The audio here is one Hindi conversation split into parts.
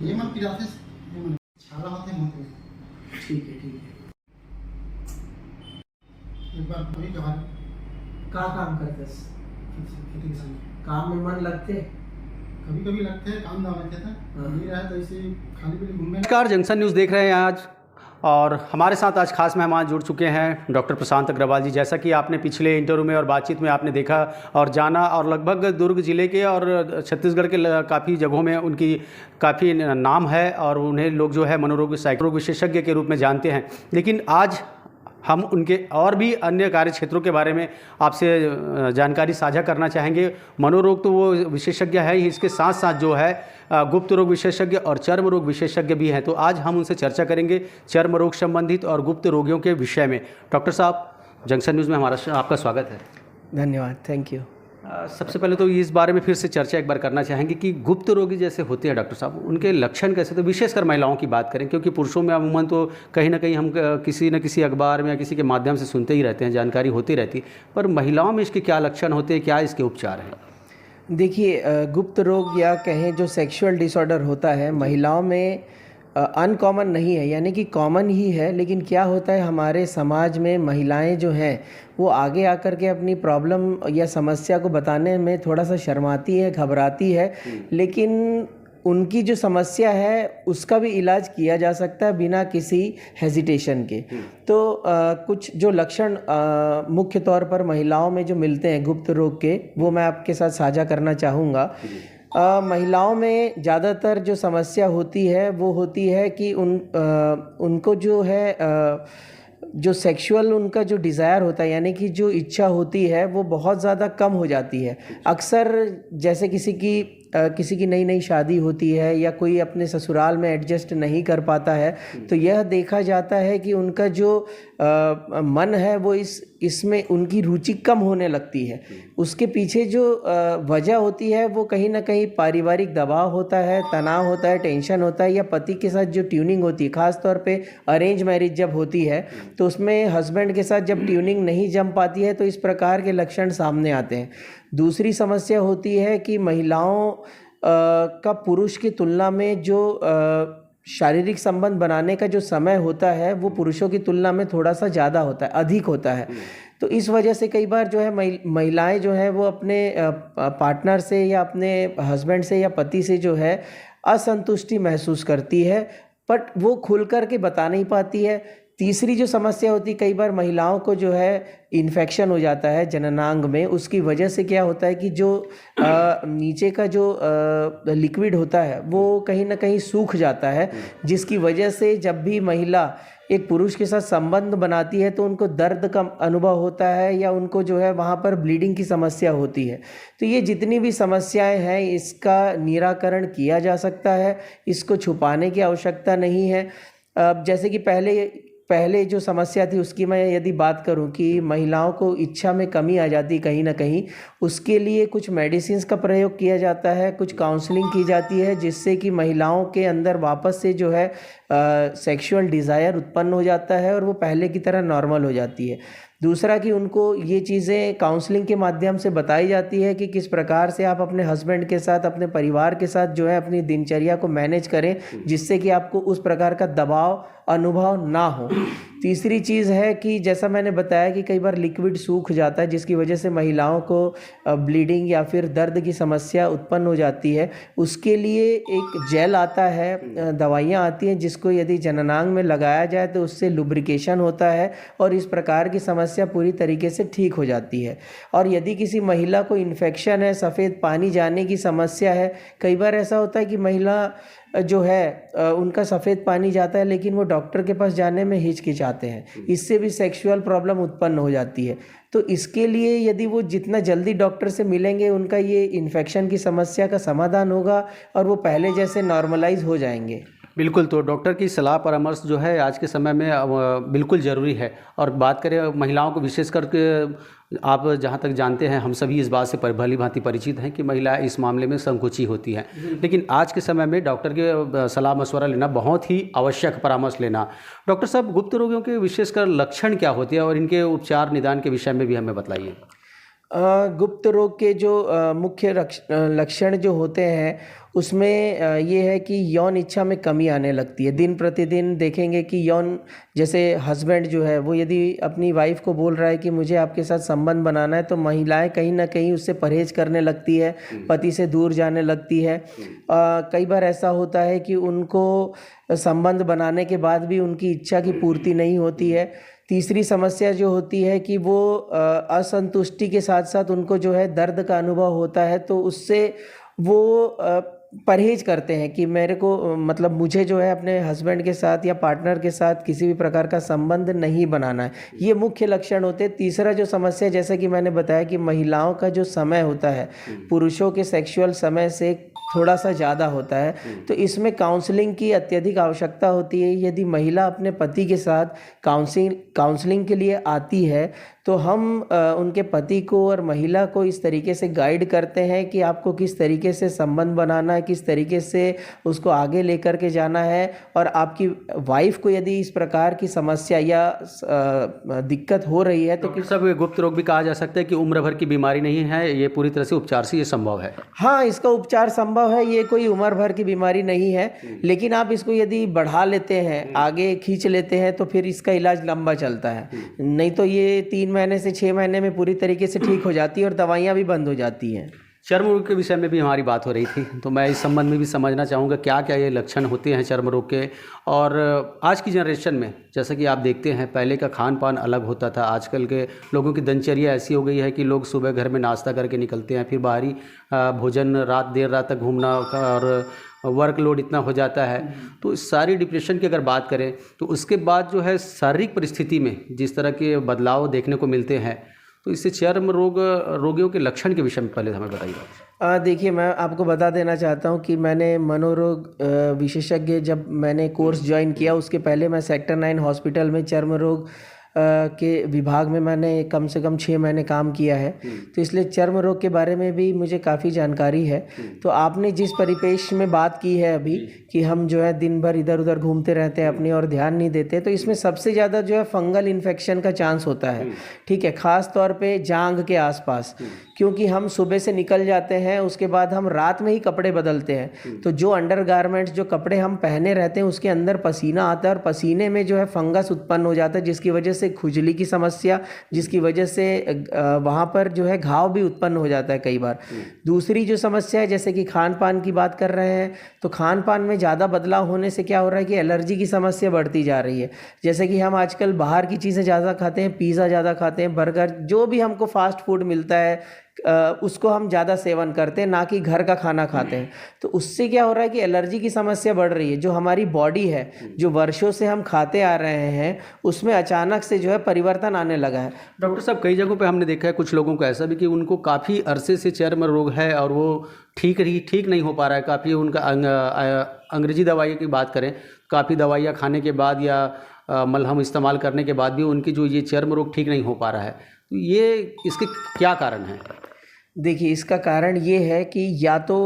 ఏమని పిరాసెస్ ఏమని చాలా होते हैं मुझे। ठीक है ठीक है। एक बार कभी कभार कहाँ काम करते हैं? खेती किसान काम में मन लगते? कभी कभी लगते हैं काम दाम रहते थे, नहीं रहा तो ऐसे ही खाली पीली घूमने। नमस्कार, जंक्शन न्यूज़ देख रहे हैं आज, और हमारे साथ आज खास मेहमान जुड़ चुके हैं डॉक्टर प्रशांत अग्रवाल जी। जैसा कि आपने पिछले इंटरव्यू में और बातचीत में आपने देखा और जाना, और लगभग दुर्ग ज़िले के और छत्तीसगढ़ के काफ़ी जगहों में उनकी काफ़ी नाम है और उन्हें लोग जो है मनोरोग रोग विशेषज्ञ के रूप में जानते हैं। लेकिन आज हम उनके और भी अन्य कार्य क्षेत्रों के बारे में आपसे जानकारी साझा करना चाहेंगे। मनोरोग तो वो विशेषज्ञ है ही, इसके साथ साथ जो है गुप्त रोग विशेषज्ञ और चर्म रोग विशेषज्ञ भी हैं। तो आज हम उनसे चर्चा करेंगे चर्म रोग संबंधित और गुप्त रोगियों के विषय में। डॉक्टर साहब, जंक्शन न्यूज़ में आपका स्वागत है। धन्यवाद, थैंक यू। सबसे पहले तो इस बारे में फिर से चर्चा एक बार करना चाहेंगे कि गुप्त रोगी जैसे होते हैं डॉक्टर साहब, उनके लक्षण कैसे, तो विशेषकर महिलाओं की बात करें, क्योंकि पुरुषों में अमूमन तो कहीं ना कहीं हम किसी न किसी अखबार में या किसी के माध्यम से सुनते ही रहते हैं, जानकारी होती रहती, पर महिलाओं में इसके क्या लक्षण होते हैं, क्या इसके उपचार हैं? देखिए, गुप्त रोग या कहें जो सेक्सुअल डिसऑर्डर होता है महिलाओं में अनकॉमन नहीं है, यानी कि कॉमन ही है। लेकिन क्या होता है, हमारे समाज में महिलाएं जो हैं वो आगे आकर के अपनी प्रॉब्लम या समस्या को बताने में थोड़ा सा शर्माती है, घबराती है। लेकिन उनकी जो समस्या है उसका भी इलाज किया जा सकता है बिना किसी हेजिटेशन के। तो कुछ जो लक्षण मुख्य तौर पर महिलाओं में जो मिलते हैं गुप्त रोग के, वो मैं आपके साथ साझा करना चाहूँगा। महिलाओं में ज़्यादातर जो समस्या होती है वो होती है कि उनको जो है जो सेक्सुअल उनका जो डिज़ायर होता है, यानी कि जो इच्छा होती है वो बहुत ज़्यादा कम हो जाती है। अक्सर जैसे किसी की नई नई शादी होती है या कोई अपने ससुराल में एडजस्ट नहीं कर पाता है, तो यह देखा जाता है कि उनका जो मन है वो इसमें उनकी रुचि कम होने लगती है। उसके पीछे जो वजह होती है वो कहीं ना कहीं पारिवारिक दबाव होता है, तनाव होता है, टेंशन होता है, या पति के साथ जो ट्यूनिंग होती है, ख़ास तौर पे अरेंज मैरिज जब होती है तो उसमें हस्बैंड के साथ जब ट्यूनिंग नहीं जम पाती है तो इस प्रकार के लक्षण सामने आते हैं। दूसरी समस्या होती है कि महिलाओं का पुरुष की तुलना में जो शारीरिक संबंध बनाने का जो समय होता है वो पुरुषों की तुलना में थोड़ा सा ज़्यादा होता है, अधिक होता है। तो इस वजह से कई बार जो है महिलाएं जो है वो अपने पार्टनर से या अपने हस्बैंड से या पति से जो है असंतुष्टि महसूस करती है, बट वो खुल कर के बता नहीं पाती है। तीसरी जो समस्या होती है, कई बार महिलाओं को जो है इन्फेक्शन हो जाता है जननांग में। उसकी वजह से क्या होता है कि जो नीचे का जो लिक्विड होता है वो कहीं ना कहीं सूख जाता है, जिसकी वजह से जब भी महिला एक पुरुष के साथ संबंध बनाती है तो उनको दर्द का अनुभव होता है या उनको जो है वहाँ पर ब्लीडिंग की समस्या होती है। तो ये जितनी भी समस्याएं हैं इसका निराकरण किया जा सकता है, इसको छुपाने की आवश्यकता नहीं है। जैसे कि पहले जो समस्या थी उसकी मैं यदि बात करूं कि महिलाओं को इच्छा में कमी आ जाती कहीं ना कहीं, उसके लिए कुछ मेडिसिन्स का प्रयोग किया जाता है, कुछ काउंसलिंग की जाती है, जिससे कि महिलाओं के अंदर वापस से जो है सेक्सुअल डिज़ायर उत्पन्न हो जाता है और वो पहले की तरह नॉर्मल हो जाती है। दूसरा कि उनको ये चीज़ें काउंसलिंग के माध्यम से बताई जाती है कि किस प्रकार से आप अपने हस्बैंड के साथ, अपने परिवार के साथ जो है अपनी दिनचर्या को मैनेज करें, जिससे कि आपको उस प्रकार का दबाव अनुभव ना हो। तीसरी चीज़ है कि जैसा मैंने बताया कि कई बार लिक्विड सूख जाता है, जिसकी वजह से महिलाओं को ब्लीडिंग या फिर दर्द की समस्या उत्पन्न हो जाती है। उसके लिए एक जेल आता है, दवाइयाँ आती हैं, जिसको यदि जननांग में लगाया जाए तो उससे लुब्रिकेशन होता है और इस प्रकार की समस्या पूरी तरीके से ठीक हो जाती है। और यदि किसी महिला को इन्फेक्शन है, सफ़ेद पानी जाने की समस्या है, कई बार ऐसा होता है कि महिला जो है उनका सफ़ेद पानी जाता है लेकिन वो डॉक्टर के पास जाने में हिचकिचाते हैं, इससे भी सेक्सुअल प्रॉब्लम उत्पन्न हो जाती है। तो इसके लिए यदि वो जितना जल्दी डॉक्टर से मिलेंगे उनका ये इन्फेक्शन की समस्या का समाधान होगा और वो पहले जैसे नॉर्मलाइज हो जाएंगे। बिल्कुल, तो डॉक्टर की सलाह परामर्श जो है आज के समय में बिल्कुल ज़रूरी है। और बात करें महिलाओं को, विशेष करके आप जहाँ तक जानते हैं, हम सभी इस बात से भली भांति परिचित हैं कि महिलाएं इस मामले में संकोची होती हैं, लेकिन आज के समय में डॉक्टर के सलाह मशवरा लेना बहुत ही आवश्यक, परामर्श लेना। डॉक्टर साहब, गुप्त रोगियों के विशेषकर लक्षण क्या होते हैं और इनके उपचार निदान के विषय में भी हमें बताइए। गुप्त रोग के जो मुख्य लक्षण जो होते हैं उसमें ये है कि यौन इच्छा में कमी आने लगती है। दिन प्रतिदिन देखेंगे कि यौन, जैसे हस्बैंड जो है वो यदि अपनी वाइफ को बोल रहा है कि मुझे आपके साथ संबंध बनाना है, तो महिलाएं कहीं ना कहीं उससे परहेज करने लगती है, पति से दूर जाने लगती है। कई बार ऐसा होता है कि उनको संबंध बनाने के बाद भी उनकी इच्छा की पूर्ति नहीं होती है। तीसरी समस्या जो होती है कि वो असंतुष्टि के साथ साथ उनको जो है दर्द का अनुभव होता है, तो उससे वो परहेज करते हैं कि मेरे को मतलब मुझे जो है अपने हस्बैंड के साथ या पार्टनर के साथ किसी भी प्रकार का संबंध नहीं बनाना है। ये मुख्य लक्षण होते हैं। तीसरा जो समस्या, जैसा कि मैंने बताया कि महिलाओं का जो समय होता है पुरुषों के सेक्सुअल समय से थोड़ा सा ज़्यादा होता है, तो इसमें काउंसलिंग की अत्यधिक आवश्यकता होती है। यदि महिला अपने पति के साथ काउंसलिंग के लिए आती है तो हम उनके पति को और महिला को इस तरीके से गाइड करते हैं कि आपको किस तरीके से संबंध बनाना है, किस तरीके से उसको आगे लेकर के जाना है। और आपकी वाइफ को यदि इस प्रकार की समस्या या दिक्कत हो रही है तो सब गुप्त रोग भी कहा जा सकता है कि उम्र भर की बीमारी नहीं है, ये पूरी तरह से उपचार से ये संभव है। हाँ, इसका उपचार संभव है। ये कोई उम्र भर की बीमारी नहीं है, लेकिन आप इसको यदि बढ़ा लेते हैं, आगे खींच लेते हैं, तो फिर इसका इलाज लंबा चलता है। नहीं तो ये 3 महीने से 6 महीने में पूरी तरीके से ठीक हो जाती है और दवाइयाँ भी बंद हो जाती हैं। चर्म रोग के विषय में भी हमारी बात हो रही थी, तो मैं इस संबंध में भी समझना चाहूँगा क्या क्या ये लक्षण होते हैं चर्म रोग के। और आज की जनरेशन में जैसा कि आप देखते हैं पहले का खान पान अलग होता था, आजकल के लोगों की दिनचर्या ऐसी हो गई है कि लोग सुबह घर में नाश्ता करके निकलते हैं, फिर बाहरी भोजन, देर रात तक घूमना और वर्कलोड इतना हो जाता है। तो इस सारी डिप्रेशन की अगर बात करें तो उसके बाद जो है शारीरिक परिस्थिति में जिस तरह के बदलाव देखने को मिलते हैं, तो इससे चर्म रोगियों के लक्षण के विषय में पहले हमें बताइए। देखिए, मैं आपको बता देना चाहता हूं कि मैंने मनोरोग विशेषज्ञ जब मैंने कोर्स ज्वाइन किया, उसके पहले मैं सेक्टर 9 हॉस्पिटल में चर्म रोग के विभाग में मैंने कम से कम 6 महीने काम किया है। तो इसलिए चर्म रोग के बारे में भी मुझे काफ़ी जानकारी है। तो आपने जिस परिपेक्ष में बात की है अभी कि हम जो है दिन भर इधर उधर घूमते रहते हैं, अपनी और ध्यान नहीं देते, तो इसमें सबसे ज़्यादा जो है फंगल इन्फेक्शन का चांस होता है। ठीक है, ख़ास तौर पे जांघ के आसपास, क्योंकि हम सुबह से निकल जाते हैं, उसके बाद हम रात में ही कपड़े बदलते हैं, तो जो अंडरगारमेंट्स, जो कपड़े हम पहने रहते हैं, उसके अंदर पसीना आता है और पसीने में जो है फंगस उत्पन्न हो जाता है, जिसकी वजह से खुजली की समस्या, जिसकी वजह से वहाँ पर जो है घाव भी उत्पन्न हो जाता है कई बार। दूसरी जो समस्या है, जैसे कि खान पान की बात कर रहे हैं, तो खान पान में ज़्यादा बदलाव होने से क्या हो रहा है कि एलर्जी की समस्या बढ़ती जा रही है। जैसे कि हम आजकल बाहर की चीज़ें ज़्यादा खाते हैं, पिज़्ज़ा ज़्यादा खाते हैं, बर्गर, जो भी हमको फास्ट फूड मिलता है उसको हम ज़्यादा सेवन करते हैं, ना कि घर का खाना खाते हैं। तो उससे क्या हो रहा है कि एलर्जी की समस्या बढ़ रही है। जो हमारी बॉडी है, जो वर्षों से हम खाते आ रहे हैं, उसमें अचानक से जो है परिवर्तन आने लगा है। डॉक्टर साहब, कई जगहों पे हमने देखा है कुछ लोगों को ऐसा भी कि उनको काफ़ी अरसे से चर्म रोग है और वो ठीक नहीं हो पा रहा है। काफ़ी उनका अंग्रेजी दवाई की बात करें, काफ़ी दवाइयाँ खाने के बाद या मलहम इस्तेमाल करने के बाद भी उनकी जो ये चर्म रोग ठीक नहीं हो पा रहा है। तो ये इसके क्या कारण है? देखिए, इसका कारण ये है कि या तो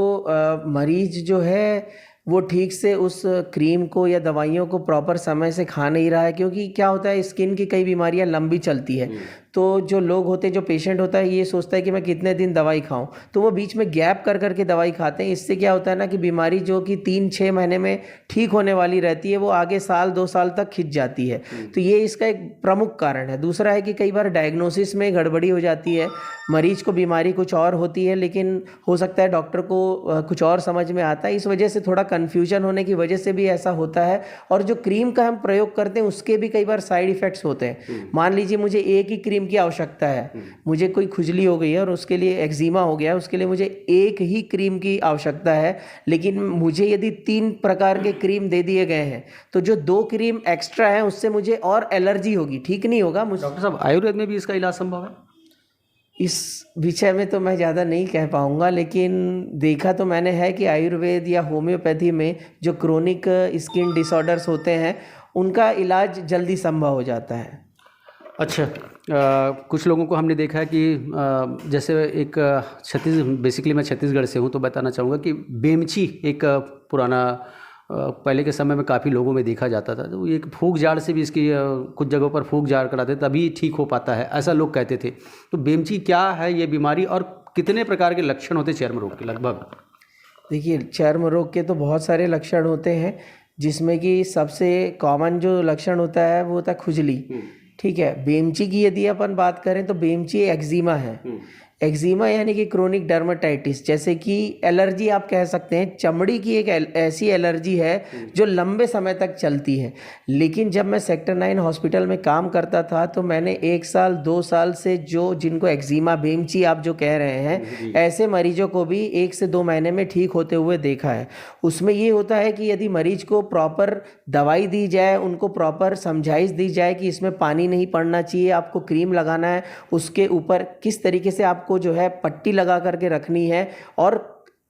मरीज जो है वो ठीक से उस क्रीम को या दवाइयों को प्रॉपर समय से खा नहीं रहा है, क्योंकि क्या होता है, स्किन की कई बीमारियां लंबी चलती है। तो जो लोग होते हैं, जो पेशेंट होता है, ये सोचता है कि मैं कितने दिन दवाई खाऊं, तो वो बीच में गैप कर करके दवाई खाते हैं। इससे क्या होता है ना कि बीमारी जो कि 3-6 महीने में ठीक होने वाली रहती है, वो आगे 1-2 साल तक खिंच जाती है। तो ये इसका एक प्रमुख कारण है। दूसरा है कि कई बार डायग्नोसिस में गड़बड़ी हो जाती है, मरीज को बीमारी कुछ और होती है, लेकिन हो सकता है डॉक्टर को कुछ और समझ में आता है। इस वजह से थोड़ा कन्फ्यूजन होने की वजह से भी ऐसा होता है। और जो क्रीम का हम प्रयोग करते हैं, उसके भी कई बार साइड इफ़ेक्ट्स होते हैं। मान लीजिए मुझे एक ही क्रीम की आवश्यकता है, मुझे कोई खुजली हो गई है और उसके लिए एक्जिमा हो गया है, उसके लिए मुझे एक ही क्रीम की आवश्यकता है, लेकिन मुझे यदि 3 प्रकार के क्रीम दे दिए गए हैं, तो जो 2 क्रीम एक्स्ट्रा है उससे मुझे और एलर्जी होगी, ठीक नहीं होगा मुझे। डॉक्टर साहब, आयुर्वेद में भी इसका इलाज संभव है? इस विषय में तो मैं ज़्यादा नहीं कह पाऊँगा, लेकिन देखा तो मैंने है कि आयुर्वेद या होम्योपैथी में जो क्रोनिक स्किन डिसऑर्डर्स होते हैं, उनका इलाज जल्दी संभव हो जाता है। अच्छा, कुछ लोगों को हमने देखा है कि जैसे एक बेसिकली मैं छत्तीसगढ़ से हूँ, तो बताना चाहूँगा कि बेमची एक पुराना पहले के समय में काफ़ी लोगों में देखा जाता था, तो एक फूंक झाड़ से भी इसकी कुछ जगहों पर फूंक झाड़ कराते तभी ठीक हो पाता है, ऐसा लोग कहते थे। तो बेमची क्या है ये बीमारी और कितने प्रकार के लक्षण होते चर्म रोग के लगभग? देखिए, चर्म रोग के तो बहुत सारे लक्षण होते हैं, जिसमें कि सबसे कॉमन जो लक्षण होता है वो होता है खुजली। ठीक है, बेमची की यदि अपन बात करें तो बेमची एक्जिमा है। एक्जिमा यानी कि क्रोनिक डर्मेटाइटिस, जैसे कि एलर्जी आप कह सकते हैं, चमड़ी की एक ऐसी एलर्जी है जो लंबे समय तक चलती है। लेकिन जब मैं सेक्टर 9 हॉस्पिटल में काम करता था तो मैंने 1 साल 2 साल से जो जिनको एक्जिमा बेमची आप जो कह रहे हैं, ऐसे मरीजों को भी 1 से 2 महीने में ठीक होते हुए देखा है। उसमें ये होता है कि यदि मरीज को प्रॉपर दवाई दी जाए, उनको प्रॉपर समझाइश दी जाए कि इसमें पानी नहीं पड़ना चाहिए, आपको क्रीम लगाना है, उसके ऊपर किस तरीके से आपको जो है पट्टी लगा करके रखनी है, और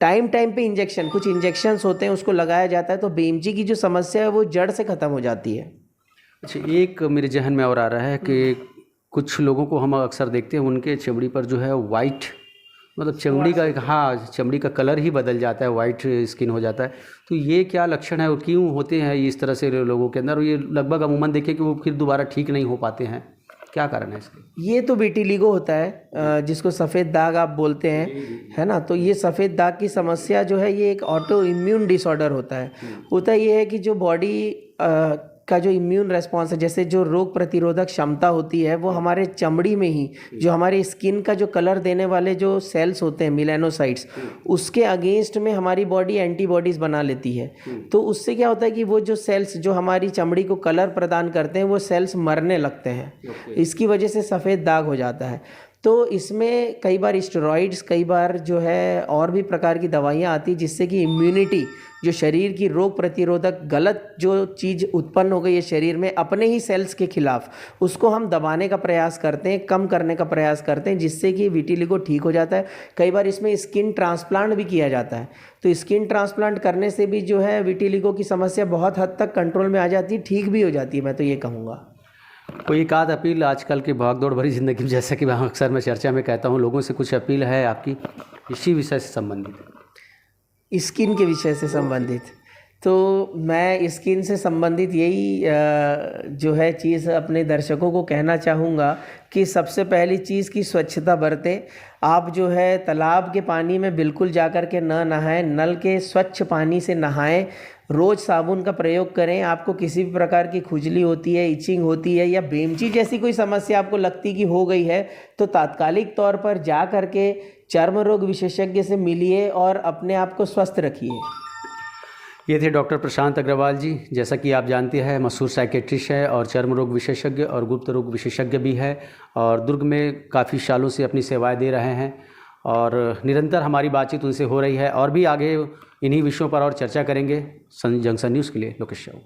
टाइम टाइम पे इंजेक्शन, कुछ इंजेक्शंस होते हैं उसको लगाया जाता है, तो बेमची की जो समस्या है वो जड़ से ख़त्म हो जाती है। अच्छा, एक मेरे जहन में और आ रहा है कि कुछ लोगों को हम अक्सर देखते हैं उनके चमड़ी पर जो है वाइट, मतलब चमड़ी का एक, हाँ, चमड़ी का कलर ही बदल जाता है, वाइट स्किन हो जाता है। तो ये क्या लक्षण है और क्यों होते हैं इस तरह से लोगों के अंदर, और ये लगभग अमूमन देखें कि वो फिर दोबारा ठीक नहीं हो पाते हैं, क्या कारण है इसके? ये तो विटिलिगो होता है, जिसको सफ़ेद दाग आप बोलते हैं, है ना। तो ये सफ़ेद दाग की समस्या जो है ये एक ऑटो इम्यून डिसऑर्डर होता है। होता ये है कि जो बॉडी का जो इम्यून रेस्पॉन्स है, जैसे जो रोग प्रतिरोधक क्षमता होती है, वो हमारे चमड़ी में ही जो हमारे स्किन का जो कलर देने वाले जो सेल्स होते हैं मेलानोसाइट्स, उसके अगेंस्ट में हमारी बॉडी एंटीबॉडीज़ बना लेती है। तो उससे क्या होता है कि वो जो सेल्स जो हमारी चमड़ी को कलर प्रदान करते हैं वो सेल्स मरने लगते हैं। इसकी वजह से सफ़ेद दाग हो जाता है। तो इसमें कई बार स्टेरॉइड्स, कई बार जो है और भी प्रकार की दवाइयाँ आती हैं, जिससे कि इम्यूनिटी, जो शरीर की रोग प्रतिरोधक गलत जो चीज़ उत्पन्न हो गई है शरीर में अपने ही सेल्स के खिलाफ, उसको हम दबाने का प्रयास करते हैं, कम करने का प्रयास करते हैं, जिससे कि विटिलिगो ठीक हो जाता है। कई बार इसमें स्किन ट्रांसप्लांट भी किया जाता है, तो स्किन ट्रांसप्लांट करने से भी जो है विटिलिगो की समस्या बहुत हद तक कंट्रोल में आ जाती है, ठीक भी हो जाती है, मैं तो ये कहूँगा। कोई एक आध अपील आजकल की भागदौड़ भरी ज़िंदगी में, जैसा कि अक्सर मैं चर्चा में कहता हूँ, लोगों से कुछ अपील है आपकी इसी विषय से संबंधित? स्किन के विषय से संबंधित तो मैं स्किन से संबंधित यही जो है चीज़ अपने दर्शकों को कहना चाहूँगा कि सबसे पहली चीज़ की स्वच्छता बरतें। आप जो है तालाब के पानी में बिल्कुल जाकर के न नहाएं, नल के स्वच्छ पानी से नहाएं, रोज़ साबुन का प्रयोग करें। आपको किसी भी प्रकार की खुजली होती है, इचिंग होती है या बेमची जैसी कोई समस्या आपको लगती कि हो गई है, तो तात्कालिक तौर पर जा करके चर्म रोग विशेषज्ञ से मिलिए और अपने आप को स्वस्थ रखिए। ये थे डॉक्टर प्रशांत अग्रवाल जी। जैसा कि आप जानते हैं, मशहूर साइकेट्रिस्ट है और चर्म रोग विशेषज्ञ और गुप्त रोग विशेषज्ञ भी है, और दुर्ग में काफ़ी सालों से अपनी सेवाएं दे रहे हैं, और निरंतर हमारी बातचीत उनसे हो रही है, और भी आगे इन्हीं विषयों पर और चर्चा करेंगे। जंक्शन न्यूज़ के लिए लोकेश राव।